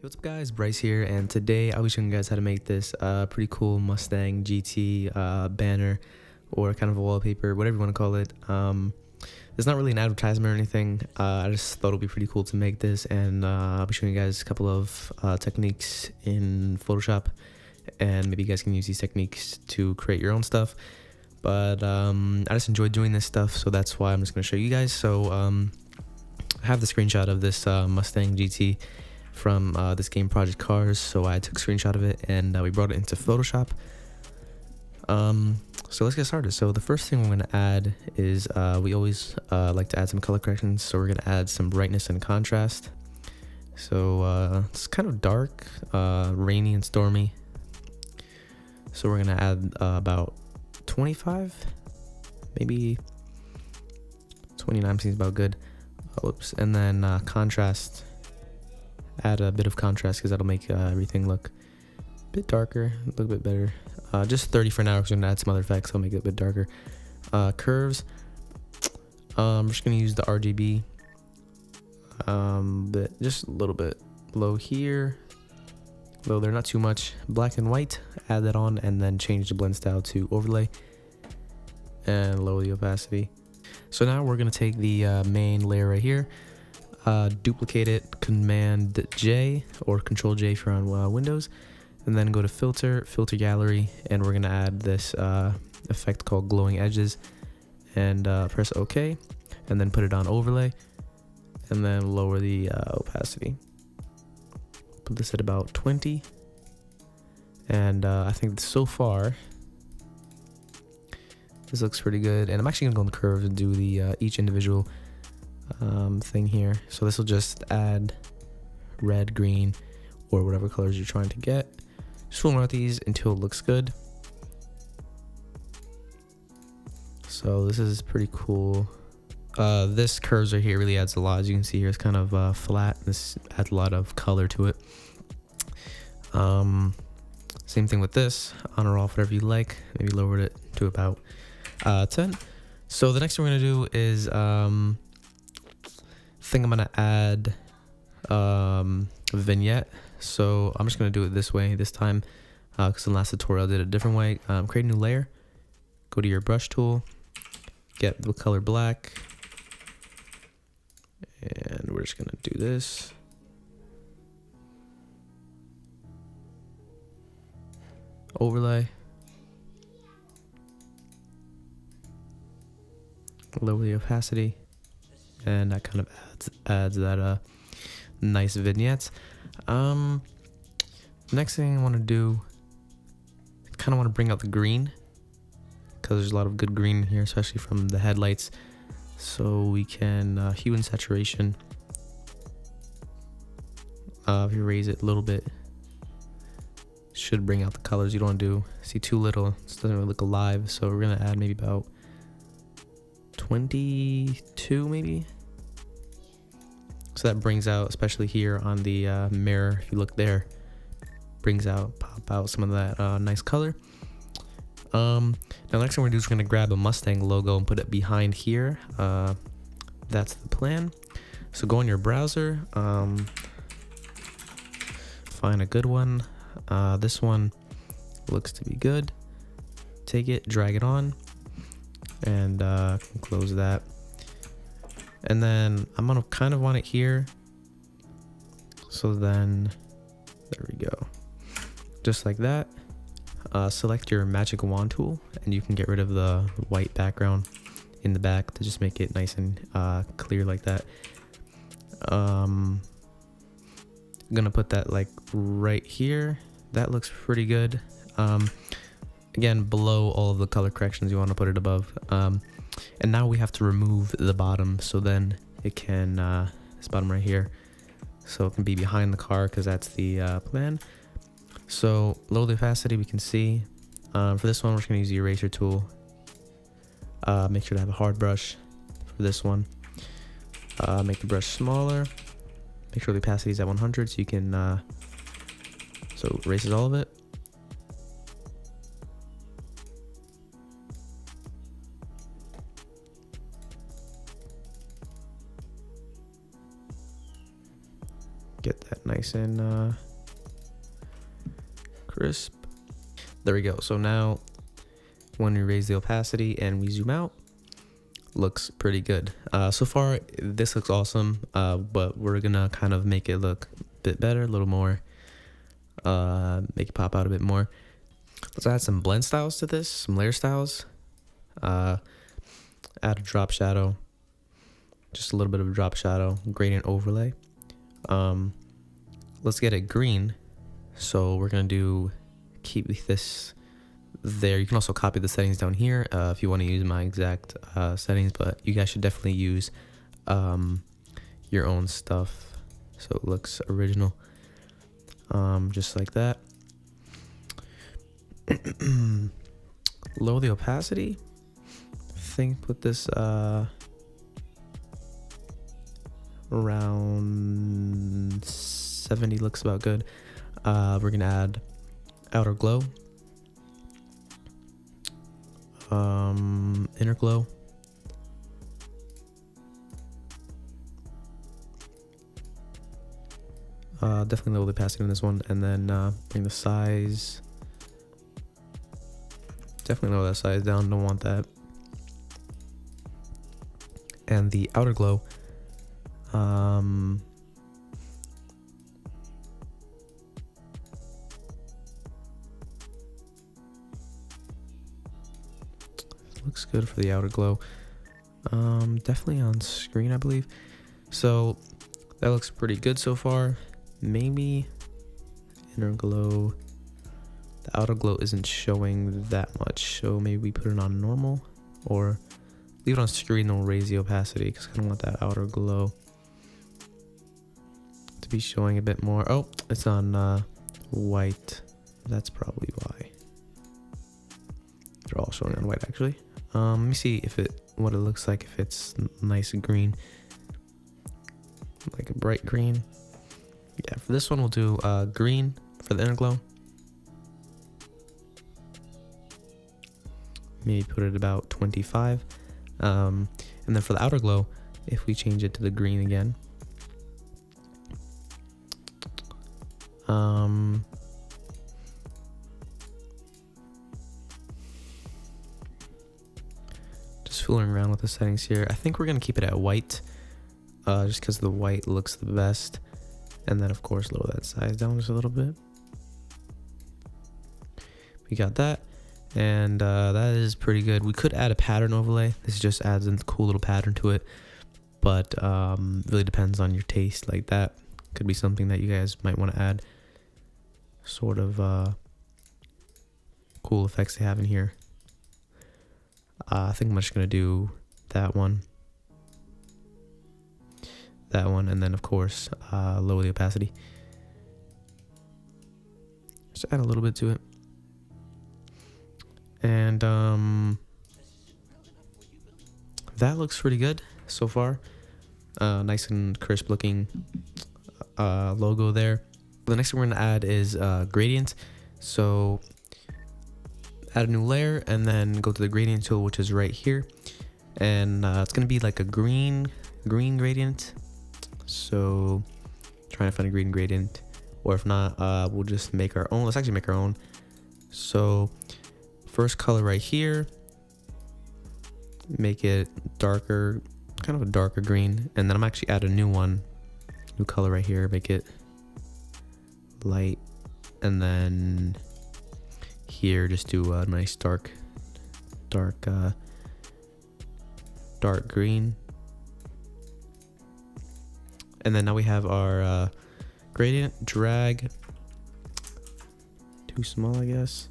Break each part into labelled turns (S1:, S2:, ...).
S1: What's up guys, Bryce here, and today I'll be showing you guys how to make this pretty cool Mustang GT banner, or kind of a wallpaper, whatever you want to call it. It's not really an advertisement or anything. I just thought it would be pretty cool to make this, and I'll be showing you guys a couple of techniques in Photoshop, and maybe you guys can use these techniques to create your own stuff. But I just enjoyed doing this stuff, so that's why I'm just going to show you guys. So I have the screenshot of this Mustang GT from this game Project Cars, so I took a screenshot of it and we brought it into Photoshop. So let's get started. So the first thing we're going to add is we always like to add some color corrections, so we're going to add some brightness and contrast. So it's kind of dark, rainy and stormy, so we're going to add about 25, maybe 29 seems about good. Whoops. And then contrast, add a bit of contrast because that'll make everything look a bit darker, a little bit better. Just 30 for now because we're going to add some other effects, so I'll make it a bit darker. Curves, I'm just going to use the RGB, but just a little bit low here, though they're not too much. Black and white, add that on, and then change the blend style to overlay and lower the opacity. So now we're going to take the main layer right here, duplicate it, Command J or Control J if you're on Windows, and then go to filter gallery, and we're going to add this effect called glowing edges, and press OK, and then put it on overlay, and then lower the opacity. Put this at about 20, and I think so far this looks pretty good. And I'm actually gonna go on the curves and do the each individual thing here. So this will just add red, green, or whatever colors you're trying to get. Just fool around with these until it looks good. So this is pretty cool. This curves right here really adds a lot. As you can see here, it's kind of flat. This adds a lot of color to it. Same thing with this, on or off, whatever you like. Maybe lowered it to about 10. So the next thing we're gonna do is I think I'm gonna add a vignette. So I'm just gonna do it this way this time, because in the last tutorial I did it a different way. Create a new layer, go to your brush tool, get the color black, and we're just gonna do this. Overlay, lower the opacity, and that kind of adds that nice vignettes. Next thing I want to do, I kind of want to bring out the green, because there's a lot of good green in here, especially from the headlights. So we can hue and saturation. If you raise it a little bit, should bring out the colors. You don't want to see too little, it doesn't really look alive. So we're gonna add maybe about 22 maybe. So that brings out, especially here on the mirror, if you look there, pop out some of that nice color. Now next thing we're gonna do is we're gonna grab a Mustang logo and put it behind here. That's the plan. So go in your browser, find a good one. This one looks to be good. Take it, drag it on, and close that. And then I'm gonna kind of want it here. So then, there we go. Just like that. Select your magic wand tool, and you can get rid of the white background in the back to just make it nice and clear like that. I'm gonna put that like right here. That looks pretty good. Again, below all of the color corrections, you want to put it above. And now we have to remove the bottom, so then it can, this bottom right here, so it can be behind the car, because that's the plan. So lower the opacity, we can see. For this one, we're just going to use the eraser tool. Make sure to have a hard brush for this one. Make the brush smaller. Make sure the opacity is at 100, so you can, so erases all of it. Get that nice and crisp. There we go. So now when we raise the opacity and we zoom out, looks pretty good. So far this looks awesome, but we're gonna kind of make it look a bit better, a little more, make it pop out a bit more. Let's add some blend styles to this, some layer styles. Add a drop shadow, just a little bit of a drop shadow, gradient overlay. Let's get it green. So we're gonna keep this there. You can also copy the settings down here if you want to use my exact settings, but you guys should definitely use your own stuff so it looks original, just like that. Lower the opacity. I think put this around 70, looks about good. We're gonna add outer glow, inner glow, definitely lower the opacity on this one, and then bring the size, definitely lower that size down, don't want that. And the outer glow, looks good for the outer glow. Definitely on screen, I believe. So that looks pretty good so far. Maybe inner glow. The outer glow isn't showing that much, so maybe we put it on normal, or leave it on screen and we'll raise the opacity because I don't want that outer glow to be showing a bit more. Oh, it's on white. That's probably why. They're all showing on white actually. Let me see what it looks like if it's nice green, like a bright green. Yeah, for this one we'll do green for the inner glow. Maybe put it about 25. And then for the outer glow, if we change it to the green again, just fooling around with the settings here. I think we're gonna keep it at white, just because the white looks the best. And then of course lower that size down just a little bit. We got that. And that is pretty good. We could add a pattern overlay. This just adds a cool little pattern to it, but really depends on your taste. Like that could be something that you guys might want to add, sort of cool effects they have in here. I think I'm just gonna do that one, and then of course lower the opacity. Just add a little bit to it. And that looks pretty good so far. Nice and crisp looking logo there. The next thing we're gonna add is gradient. So add a new layer and then go to the gradient tool, which is right here. And it's gonna be like a green gradient. So trying to find a green gradient, or if not, we'll just make our own. Let's actually make our own. So first color right here, make it darker, kind of a darker green, and then I'm actually add a new color right here, make it light, and then here just do a nice dark green. And then now we have our gradient. Drag, too small I guess,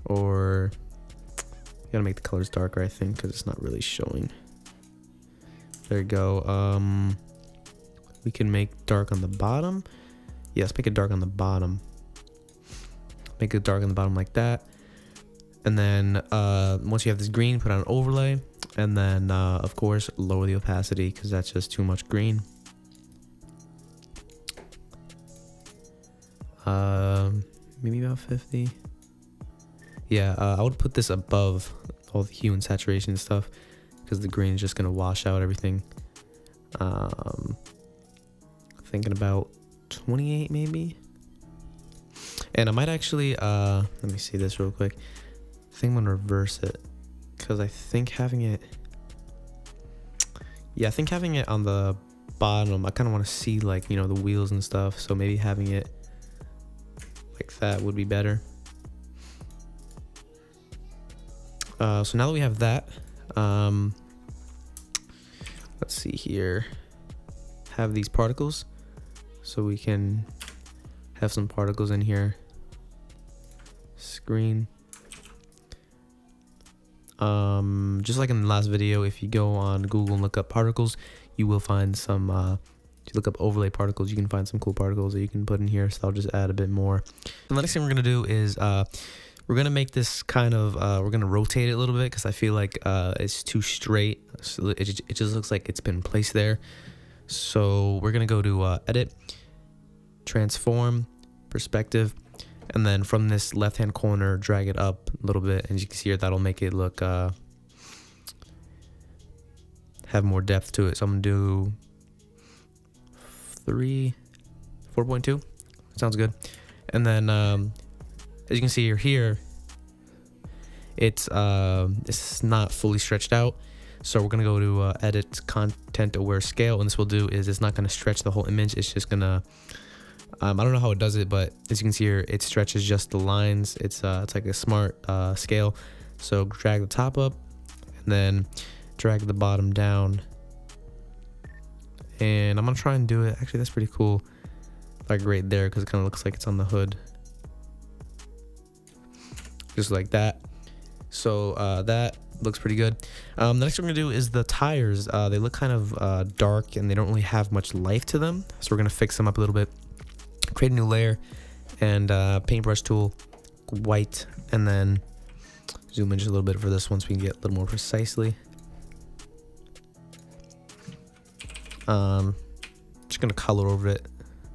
S1: or you gotta make the colors darker I think because it's not really showing. There you go. We can make dark on the bottom. Yes, make it dark on the bottom. Make it dark on the bottom like that. And then once you have this green, put on an overlay, and then of course lower the opacity because that's just too much green. Maybe about 50. Yeah, I would put this above all the hue and saturation and stuff because the green is just gonna wash out everything. Thinking about 28 maybe. And I might actually let me see this real quick. I think I'm gonna reverse it, because I think having it, yeah, I think having it on the bottom, I kind of want to see, like, you know, the wheels and stuff, so maybe having it like that would be better. So now that we have that, let's see here, have these particles, so we can have some particles in here. Screen. Just like in the last video, if you go on Google and look up particles, you will find some, if you look up overlay particles, you can find some cool particles that you can put in here. So I'll just add a bit more. And the next thing we're gonna do is we're gonna make this kind of, we're gonna rotate it a little bit, because I feel like it's too straight. So it just looks like it's been placed there. So we're gonna go to edit, transform, perspective, and then from this left hand corner drag it up a little bit, and as you can see here, that'll make it look have more depth to it. So I'm gonna do 4.2. Sounds good. And then as you can see here, it's not fully stretched out. So we're gonna go to edit, content aware scale, and this will do is it's not gonna stretch the whole image. It's just gonna I don't know how it does it, but as you can see here, it stretches just the lines. It's like a smart scale. So drag the top up and then drag the bottom down. And I'm gonna try and do it. Actually, that's pretty cool. Like right there, because it kind of looks like it's on the hood. Just like that. So that looks pretty good. The next thing we're gonna do is the tires. They look kind of dark and they don't really have much life to them. So we're gonna fix them up a little bit. Create a new layer and paintbrush tool, white, and then zoom in just a little bit for this one so we can get a little more precisely. Just gonna color over it,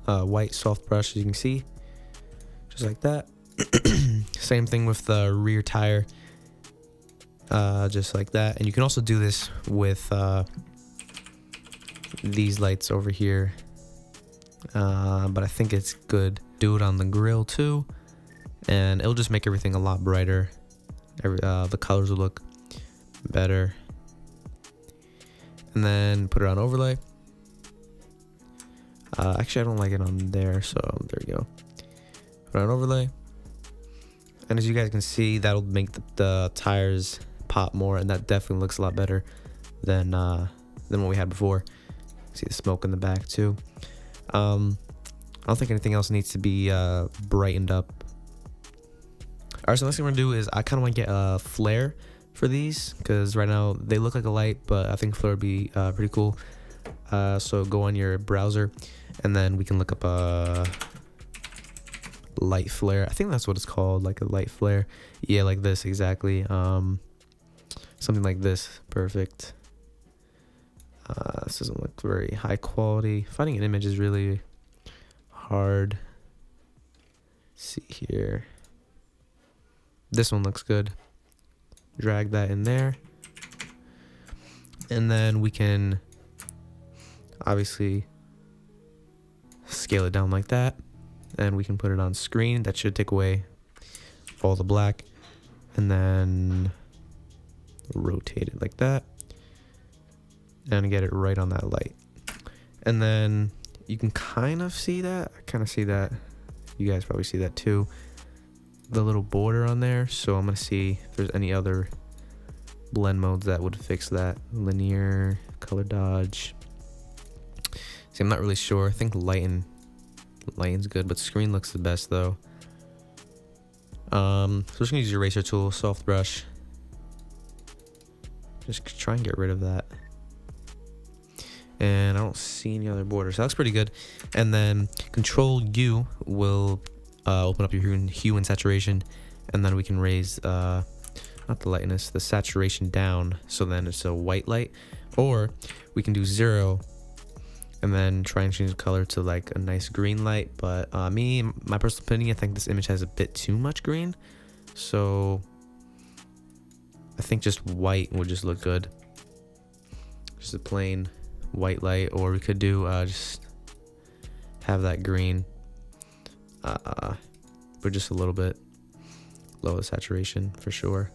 S1: white soft brush, as you can see, just like that. Same thing with the rear tire, just like that. And you can also do this with these lights over here. But I think it's good. Do it on the grill too, and it'll just make everything a lot brighter. The colors will look better. And then put it on overlay. Actually, I don't like it on there, so there you go. Put it on overlay, and as you guys can see, that'll make the tires pop more, and that definitely looks a lot better than what we had before. See the smoke in the back too. I don't think anything else needs to be brightened up. Alright, so the next thing we're gonna do is I kind of want to get a flare for these, because right now they look like a light, but I think flare would be pretty cool. So go on your browser, and then we can look up a light flare. I think that's what it's called, like a light flare. Yeah, like this exactly. Something like this. Perfect. This doesn't look very high quality. Finding an image is really hard. Let's see here. This one looks good. Drag that in there. And then we can obviously scale it down like that. And we can put it on screen. That should take away all the black. And then rotate it like that. And get it right on that light. And then you can kind of see that. I kind of see that. You guys probably see that too. The little border on there. So I'm going to see if there's any other blend modes that would fix that. Linear, color dodge. See, I'm not really sure. I think lighten's good, but screen looks the best though. So I'm just gonna use your eraser tool, soft brush. Just try and get rid of that. And I don't see any other borders. So that's pretty good. And then Control U will open up your hue and saturation, and then we can raise not the lightness, the saturation down, so then it's a white light. Or we can do 0 and then try and change the color to like a nice green light. But my personal opinion, I think this image has a bit too much green, so I think just white would just look good. Just a plain white light. Or we could do just have that green, but just a little bit lower saturation for sure.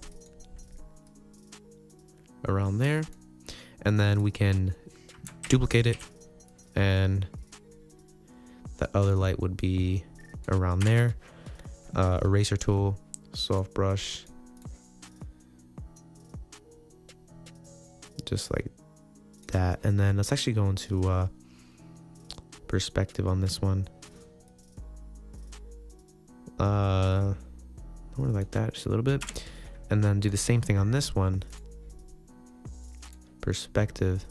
S1: Around there. And then we can duplicate it, and the other light would be around there. Eraser tool, soft brush, just like that. And then let's actually go into perspective on this one. More like that, just a little bit. And then do the same thing on this one. Perspective,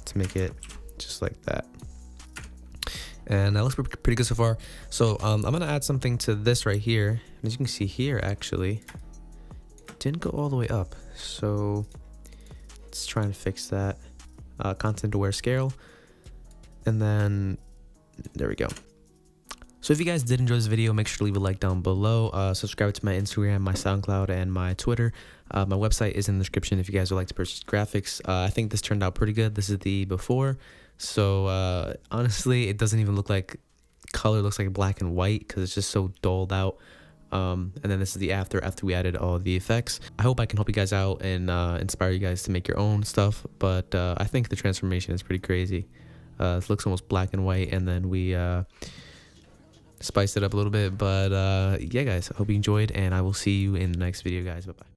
S1: to make it just like that. And that looks pretty good so far. So I'm gonna add something to this right here. And as you can see here, actually didn't go all the way up, so let's try and fix that. Content aware scale, and then there we go. So if you guys did enjoy this video, make sure to leave a like down below. Subscribe to my Instagram, my SoundCloud, and my Twitter. My website is in the description if you guys would like to purchase graphics. I think this turned out pretty good. This is the before. So honestly, it doesn't even look like color. It looks like black and white because it's just so dulled out. And then this is the after we added all the effects. I hope I can help you guys out and inspire you guys to make your own stuff. But I think the transformation is pretty crazy. It looks almost black and white, and then we spiced it up a little bit. But yeah, guys, I hope you enjoyed, and I will see you in the next video, guys. Bye bye.